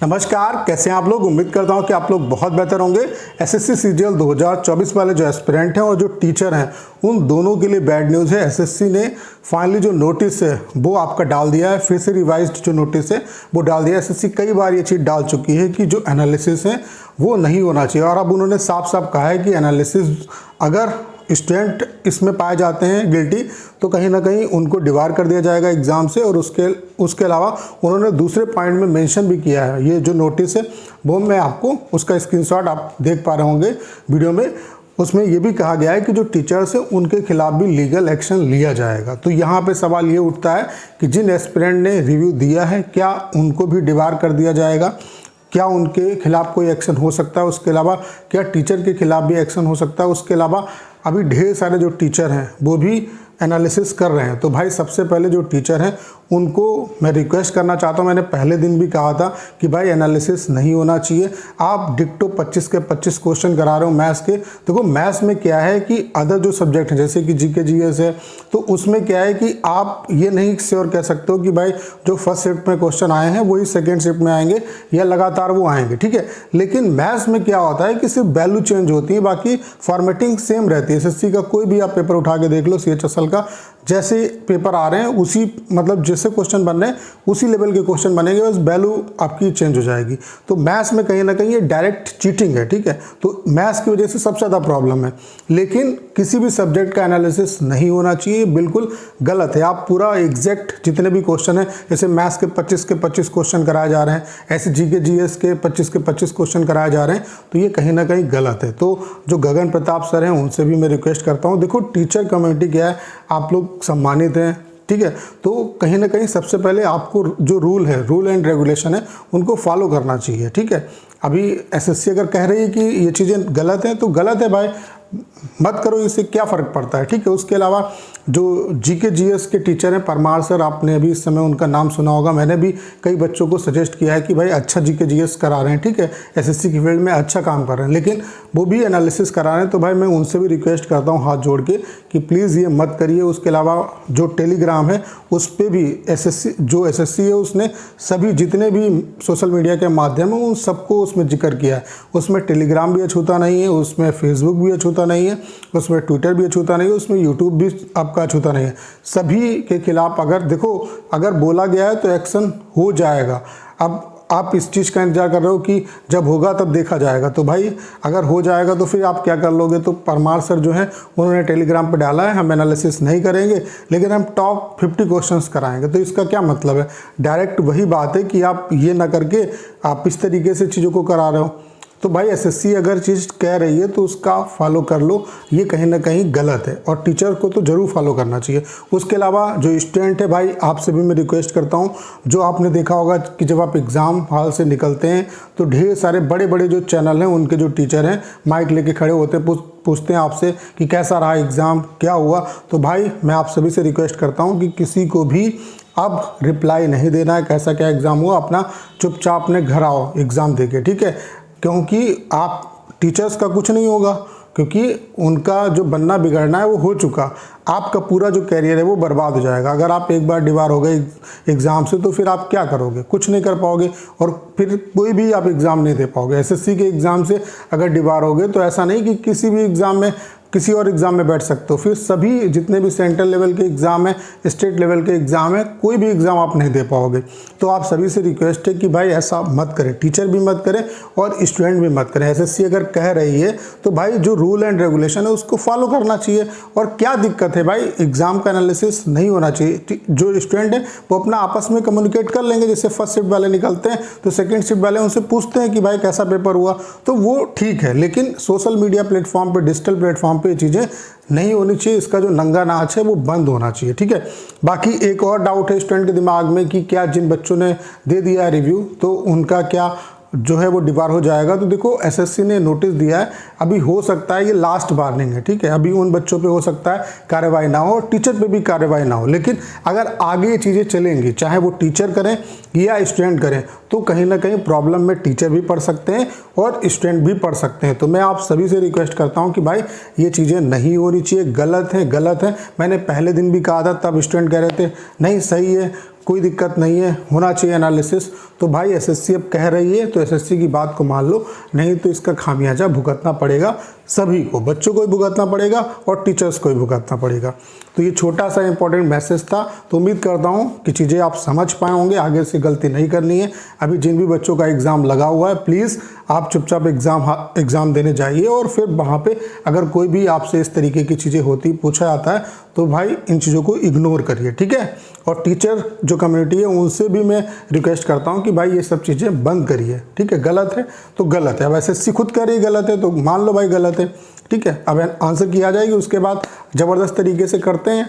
नमस्कार, कैसे हैं आप लोग। उम्मीद करता हूं कि आप लोग बहुत बेहतर होंगे। एसएससी सीजीएल 2024 वाले जो एस्पिरेंट हैं और जो टीचर हैं उन दोनों के लिए बैड न्यूज़ है। एसएससी ने फाइनली जो नोटिस है वो आपका डाल दिया है। फिर से रिवाइज्ड जो नोटिस है वो डाल दिया है। एसएससी कई बार ये चीज़ डाल चुकी है कि जो एनालिसिस है वो नहीं होना चाहिए, और अब उन्होंने साफ साफ कहा है कि एनालिसिस अगर स्टूडेंट इसमें पाए जाते हैं गिल्टी तो कहीं ना कहीं उनको डिबार कर दिया जाएगा एग्ज़ाम से। और उसके अलावा उन्होंने दूसरे पॉइंट में मेंशन भी किया है। ये जो नोटिस है वो मैं आपको उसका स्क्रीनशॉट आप देख पा रहे होंगे वीडियो में। उसमें ये भी कहा गया है कि जो टीचर्स हैं उनके खिलाफ भी लीगल एक्शन लिया जाएगा। तो यहाँ पे सवाल ये उठता है कि जिन एस्पिरेंट ने रिव्यू दिया है क्या उनको भी डिबार कर दिया जाएगा, क्या उनके खिलाफ कोई एक्शन हो सकता है, उसके अलावा क्या टीचर के खिलाफ भी एक्शन हो सकता है। उसके अलावा अभी ढेर सारे जो टीचर हैं वो भी एनालिसिस कर रहे हैं। तो भाई सबसे पहले जो टीचर हैं उनको मैं रिक्वेस्ट करना चाहता हूं, मैंने पहले दिन भी कहा था कि भाई एनालिसिस नहीं होना चाहिए। आप डिक्टो 25 के 25 क्वेश्चन करा रहे हो मैथ्स के। देखो मैथ्स में क्या है कि अदर जो सब्जेक्ट हैं जैसे कि जीके जीएस है तो उसमें क्या है कि आप ये नहीं श्योर कह सकते हो कि भाई जो फर्स्ट शिफ्ट में क्वेश्चन आए हैं वही सेकेंड शिफ्ट में आएंगे या लगातार वो आएंगे, ठीक है। लेकिन मैथ्स में क्या होता है कि सिर्फ वैल्यू चेंज होती है, बाकी फॉर्मेटिंग सेम रहती है। एसएससी का कोई भी आप पेपर उठा के देख लो, सीएचएसएल का जैसे पेपर आ रहे हैं उसी मतलब जैसे क्वेश्चन बन रहे हैं उसी लेवल के क्वेश्चन बनेंगे, बस वैल्यू आपकी चेंज हो जाएगी। तो मैथ्स में कहीं ना कहीं ये डायरेक्ट चीटिंग है, ठीक है। तो मैथ्स की वजह से सबसे ज़्यादा प्रॉब्लम है। लेकिन किसी भी सब्जेक्ट का एनालिसिस नहीं होना चाहिए, बिल्कुल गलत है। आप पूरा एग्जैक्ट जितने भी क्वेश्चन हैं जैसे मैथ्स के 25 क्वेश्चन कराए जा रहे हैं, ऐसे जीके जीएस के 25 क्वेश्चन कराए जा रहे हैं, तो ये कहीं ना कहीं गलत है। तो जो गगन प्रताप सर हैं उनसे भी मैं रिक्वेस्ट करता हूँ, देखो टीचर कम्युनिटी क्या है, आप लोग सम्मानित हैं, ठीक है। तो कहीं ना कहीं सबसे पहले आपको जो रूल एंड रेगुलेशन है उनको फॉलो करना चाहिए, ठीक है। अभी एसएससी अगर कह रही है कि ये चीज़ें गलत हैं तो गलत है भाई, मत करो, इससे क्या फ़र्क पड़ता है, ठीक है। उसके अलावा जो जीके जीएस के टीचर हैं परमार सर, आपने अभी इस समय उनका नाम सुना होगा। मैंने भी कई बच्चों को सजेस्ट किया है कि भाई अच्छा जीके जीएस करा रहे हैं, ठीक है, एसएससी की फील्ड में अच्छा काम कर रहे हैं, लेकिन वो भी एनालिसिस करा रहे हैं। तो भाई मैं उनसे भी रिक्वेस्ट करता हूँ हाथ जोड़ के कि प्लीज़ ये मत करिए। उसके अलावा जो टेलीग्राम है उस पर भी एसएससी है उसने सभी जितने भी सोशल मीडिया के माध्यम है उन सबको उसमें जिक्र किया है। उसमें टेलीग्राम भी अछूता नहीं है, उसमें फेसबुक भी अछूता नहीं है, उसमें ट्विटर भी अछूता नहीं है, उसमें यूट्यूब भी आपका अछूता नहीं है। सभी के खिलाफ अगर बोला गया है तो एक्शन हो जाएगा। अब आप इस चीज़ का इंतजार कर रहे हो कि जब होगा तब देखा जाएगा, तो भाई अगर हो जाएगा तो फिर आप क्या कर लोगे। तो परमार सर जो है उन्होंने टेलीग्राम पे डाला है हम एनालिसिस नहीं करेंगे लेकिन हम टॉप 50 क्वेश्चंस कराएंगे। तो इसका क्या मतलब है, डायरेक्ट वही बात है कि आप ये ना करके आप इस तरीके से चीज़ों को करा रहे हो। तो भाई एसएससी अगर चीज़ कह रही है तो उसका फॉलो कर लो, ये कहीं ना कहीं गलत है और टीचर को तो ज़रूर फॉलो करना चाहिए। उसके अलावा जो स्टूडेंट है भाई आपसे भी मैं रिक्वेस्ट करता हूँ, जो आपने देखा होगा कि जब आप एग्ज़ाम हॉल से निकलते हैं तो ढेर सारे बड़े बड़े जो चैनल हैं उनके जो टीचर हैं माइक लेके खड़े होते हैं, पूछते हैं आपसे कि कैसा रहा एग्ज़ाम, क्या हुआ। तो भाई मैं आप सभी से रिक्वेस्ट करता हूँ कि किसी को भी अब रिप्लाई नहीं देना है कैसा क्या एग्ज़ाम हुआ, अपना चुपचाप अपने घर आओ एग्ज़ाम देके, ठीक है। क्योंकि आप टीचर्स का कुछ नहीं होगा, क्योंकि उनका जो बनना बिगड़ना है वो हो चुका, आपका पूरा जो कैरियर है वो बर्बाद हो जाएगा। अगर आप एक बार डिबार हो गए एग्ज़ाम से तो फिर आप क्या करोगे, कुछ नहीं कर पाओगे और फिर कोई भी आप एग्ज़ाम नहीं दे पाओगे। एसएससी के एग्ज़ाम से अगर डिबार हो गए तो ऐसा नहीं कि किसी भी एग्ज़ाम में किसी और एग्ज़ाम में बैठ सकते हो, फिर सभी जितने भी सेंट्रल लेवल के एग्ज़ाम है, स्टेट लेवल के एग्ज़ाम है, कोई भी एग्ज़ाम आप नहीं दे पाओगे। तो आप सभी से रिक्वेस्ट है कि भाई ऐसा मत करें, टीचर भी मत करें और स्टूडेंट भी मत करें। एसएससी अगर कह रही है तो भाई जो रूल एंड रेगुलेशन है उसको फॉलो करना चाहिए। और क्या दिक्कत है भाई, एग्ज़ाम का एनालिसिस नहीं होना चाहिए। जो स्टूडेंट है वो अपना आपस में कम्युनिकेट कर लेंगे, जैसे फर्स्ट शिफ्ट वाले निकलते हैं तो सेकेंड शिफ्ट वाले उनसे पूछते हैं कि भाई कैसा पेपर हुआ, तो वो ठीक है। लेकिन सोशल मीडिया प्लेटफॉर्म पर, डिजिटल प्लेटफॉर्म पे चीज़ें नहीं होनी चाहिए। इसका जो नंगा नाच है वो बंद होना चाहिए, ठीक है। बाकी एक और डाउट है स्टूडेंट के दिमाग में कि क्या जिन बच्चों ने दे दिया है रिव्यू तो उनका क्या जो है वो डिबार हो जाएगा। तो देखो एसएससी ने नोटिस दिया है, अभी हो सकता है ये लास्ट वार्निंग है, ठीक है। अभी उन बच्चों पे हो सकता है कार्रवाई ना हो और टीचर पे भी कार्रवाई ना हो, लेकिन अगर आगे ये चीज़ें चलेंगी चाहे वो टीचर करें या स्टूडेंट करें तो कहीं ना कहीं प्रॉब्लम में टीचर भी पढ़ सकते हैं और स्टूडेंट भी पढ़ सकते हैं। तो मैं आप सभी से रिक्वेस्ट करता हूँ कि भाई ये चीज़ें नहीं होनी चाहिए, गलत है। मैंने पहले दिन भी कहा था, तब स्टूडेंट कह रहे थे नहीं सही है, कोई दिक्कत नहीं है, होना चाहिए एनालिसिस। तो भाई एसएससी अब कह रही है तो एसएससी की बात को मान लो, नहीं तो इसका खामियाजा भुगतना पड़ेगा सभी को, बच्चों को भी भुगतना पड़ेगा और टीचर्स को भी भुगतना पड़ेगा। तो ये छोटा सा इंपॉर्टेंट मैसेज था। तो उम्मीद करता हूँ कि चीज़ें आप समझ पाए होंगे, आगे से गलती नहीं करनी है। अभी जिन भी बच्चों का एग्ज़ाम लगा हुआ है प्लीज़ आप चुपचाप एग्ज़ाम देने जाइए, और फिर वहाँ पे अगर कोई भी आपसे इस तरीके की चीज़ें होती पूछा जाता है तो भाई इन चीज़ों को इग्नोर करिए, ठीक है। और टीचर जो कम्युनिटी है उनसे भी मैं रिक्वेस्ट करता हूँ कि भाई ये सब चीज़ें बंद करिए, ठीक है। गलत है तो गलत है, अब एसएससी खुद कह रही है गलत है तो मान लो भाई गलत है, ठीक है। अब आंसर की आ जाएगी, उसके बाद ज़बरदस्त तरीके से करते हैं,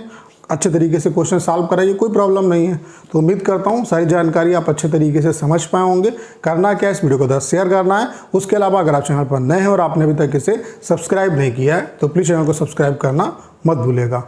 अच्छे तरीके से क्वेश्चन सॉल्व कराइए, कोई प्रॉब्लम नहीं है। तो उम्मीद करता हूँ सारी जानकारी आप अच्छे तरीके से समझ पाए होंगे। करना क्या, इस वीडियो को 10 शेयर करना है। उसके अलावा अगर आप चैनल पर नए हैं और आपने अभी तक इसे सब्सक्राइब नहीं किया है तो प्लीज़ चैनल को सब्सक्राइब करना मत भूलिएगा।